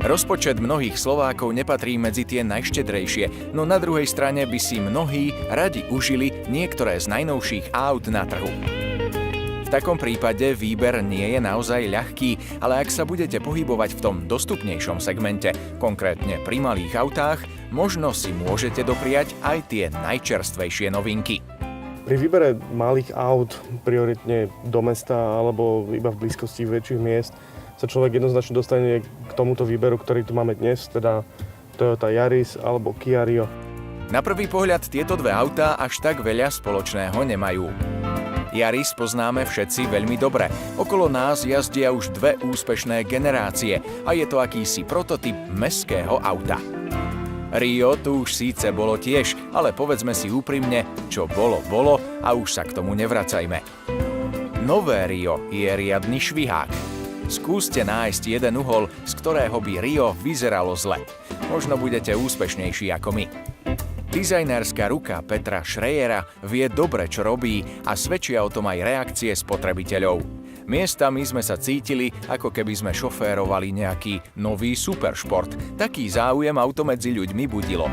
Rozpočet mnohých Slovákov nepatrí medzi tie najštedrejšie, no na druhej strane by si mnohí radi užili niektoré z najnovších aut na trhu. V takom prípade výber nie je naozaj ľahký, ale ak sa budete pohybovať v tom dostupnejšom segmente, konkrétne pri malých autách, možno si môžete dopriať aj tie najčerstvejšie novinky. Pri výbere malých aut, prioritne do mesta alebo iba v blízkosti väčších miest, sa človek jednoznačne dostane k tomuto výberu, ktorý tu máme dnes, teda Toyota Yaris alebo Kia Rio. Na prvý pohľad tieto dve autá až tak veľa spoločného nemajú. Yaris poznáme všetci veľmi dobre. Okolo nás jazdia už dve úspešné generácie a je to akýsi prototyp mestského auta. Rio tu už síce bolo tiež, ale povedzme si úprimne, čo bolo, bolo a už sa k tomu nevracajme. Nové Rio je riadny švihák. Skúste nájsť jeden uhol, z ktorého by Rio vyzeralo zle. Možno budete úspešnejší ako my. Dizajnérska ruka Petra Schreiera vie dobre, čo robí a svedčia o tom aj reakcie spotrebiteľov. Miestami sme sa cítili, ako keby sme šoférovali nejaký nový superšport. Taký záujem auto medzi ľuďmi budilo.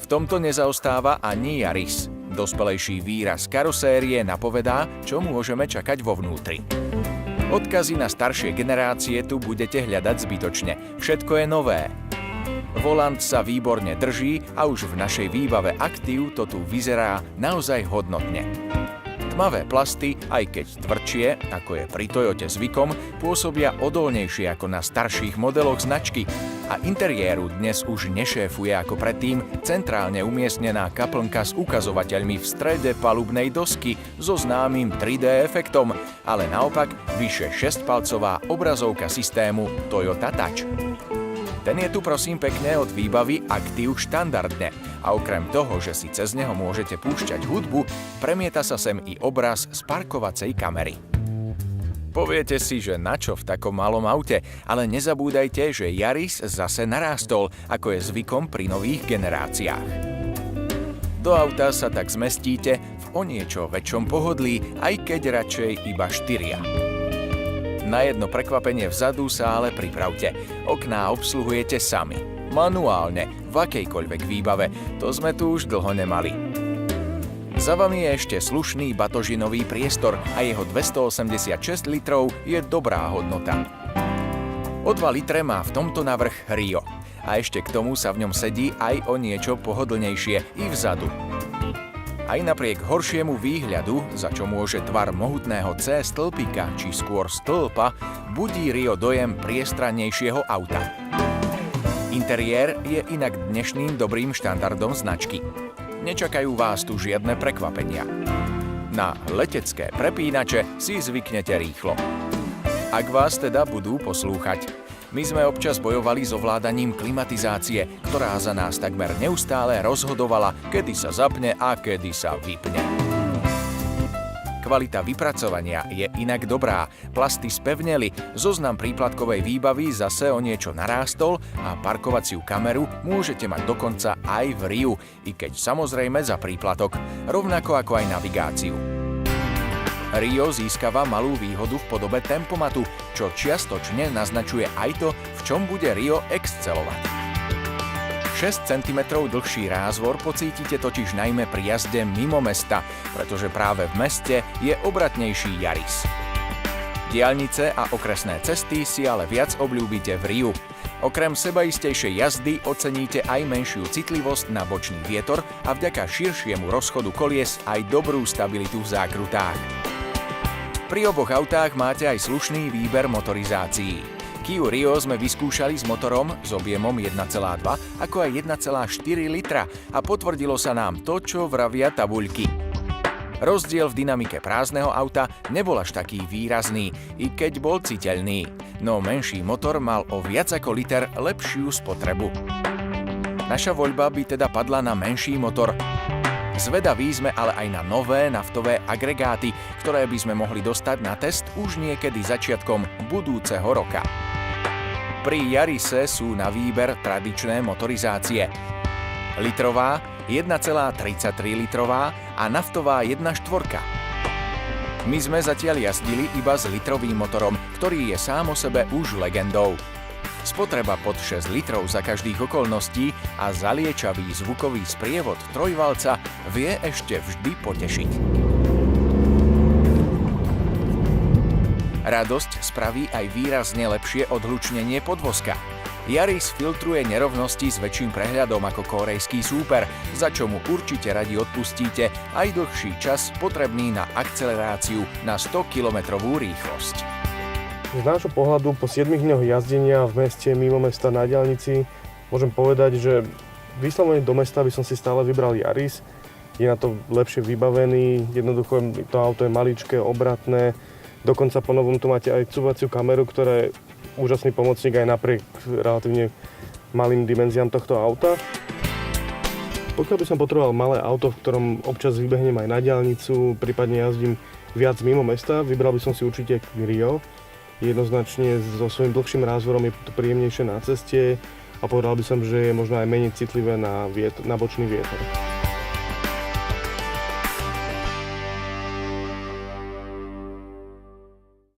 V tomto nezaostáva ani Yaris. Dospelejší výraz karosérie napovedá, čo môžeme čakať vo vnútri. Odkazy na staršie generácie tu budete hľadať zbytočne. Všetko je nové. Volant sa výborne drží a už v našej výbave Active to tu vyzerá naozaj hodnotne. Tmavé plasty, aj keď tvrdšie, ako je pri Toyote zvykom, pôsobia odolnejšie ako na starších modeloch značky a interiéru dnes už nešéfuje ako predtým centrálne umiestnená kaplnka s ukazovateľmi v strede palubnej dosky so známym 3D efektom, ale naopak vyše 6-palcová obrazovka systému Toyota Touch. Ten je tu prosím pekne od výbavy Active štandardne a okrem toho, že si cez neho môžete púšťať hudbu, premieta sa sem i obraz z parkovacej kamery. Poviete si, že načo v takom malom aute, ale nezabúdajte, že Yaris zase narástol, ako je zvykom pri nových generáciách. Do auta sa tak zmestíte v o niečo väčšom pohodlí, aj keď radšej iba 4. Na jedno prekvapenie vzadu sa ale pripravte. Okná obsluhujete sami. Manuálne, v akejkoľvek výbave. To sme tu už dlho nemali. Za vami je ešte slušný batožinový priestor a jeho 286 litrov je dobrá hodnota. O 2 litre má v tomto navrch Rio. A ešte k tomu sa v ňom sedí aj o niečo pohodlnejšie i vzadu. Aj napriek horšiemu výhľadu, za čo môže tvar mohutného C stĺpika, či skôr stĺpa, budí Rio dojem priestrannejšieho auta. Interiér je inak dnešným dobrým štandardom značky. Nečakajú vás tu žiadne prekvapenia. Na letecké prepínače si zvyknete rýchlo. Ak vás teda budú poslúchať. My sme občas bojovali s ovládaním klimatizácie, ktorá za nás takmer neustále rozhodovala, kedy sa zapne a kedy sa vypne. Kvalita vypracovania je inak dobrá, plasty spevneli, zoznam príplatkovej výbavy zase o niečo narástol a parkovaciu kameru môžete mať dokonca aj v Riu, i keď samozrejme za príplatok, rovnako ako aj navigáciu. Rio získava malú výhodu v podobe tempomatu, čo čiastočne naznačuje aj to, v čom bude Rio excelovať. 6 cm dlhší rázvor pocítite totiž najmä pri jazde mimo mesta, pretože práve v meste je obratnejší Yaris. Diaľnice a okresné cesty si ale viac obľúbite v Riu. Okrem sebaistejšej jazdy oceníte aj menšiu citlivosť na bočný vietor a vďaka širšiemu rozchodu kolies aj dobrú stabilitu v zákrutách. Pri oboch autách máte aj slušný výber motorizácií. Kiu Rio sme vyskúšali s motorom s objemom 1,2 ako aj 1,4 litra a potvrdilo sa nám to, čo vravia tabuľky. Rozdiel v dynamike prázdneho auta nebol až taký výrazný, i keď bol citeľný, no menší motor mal o viac ako liter lepšiu spotrebu. Naša voľba by teda padla na menší motor. Zvedaví sme ale aj na nové naftové agregáty, ktoré by sme mohli dostať na test už niekedy začiatkom budúceho roka. Pri Yarise sú na výber tradičné motorizácie. Litrová, 1,33 litrová a naftová 1,4. My sme zatiaľ jazdili iba s litrovým motorom, ktorý je sám o sebe už legendou. spotreba pod 6 litrov za každých okolností a zaliečavý zvukový sprievod trojvalca vie ešte vždy potešiť. Radosť spraví aj výrazne lepšie odhlučnenie podvozka. Yaris filtruje nerovnosti s väčším prehľadom ako kórejský súper, za čo mu určite radi odpustíte aj dlhší čas potrebný na akceleráciu na 100 km rýchlosť. Z nášho pohľadu po 7 dňoch jazdenia v meste, mimo mesta, na diaľnici môžem povedať, že vyslovene do mesta by som si stále vybral Yaris. Je na to lepšie vybavený, jednoducho to auto je maličké, obratné. Dokonca po novom tu máte aj cúvaciu kameru, ktorá je úžasný pomocník aj napriek relatívne malým dimenziám tohto auta. Pokiaľ by som potreboval malé auto, v ktorom občas vybehnem aj na diaľnicu, prípadne jazdím viac mimo mesta, vybral by som si určite Rio. Jednoznačne so svojím dlhším rázvorom je to príjemnejšie na ceste a povedal by som, že je možno aj menej citlivé na bočný vietor.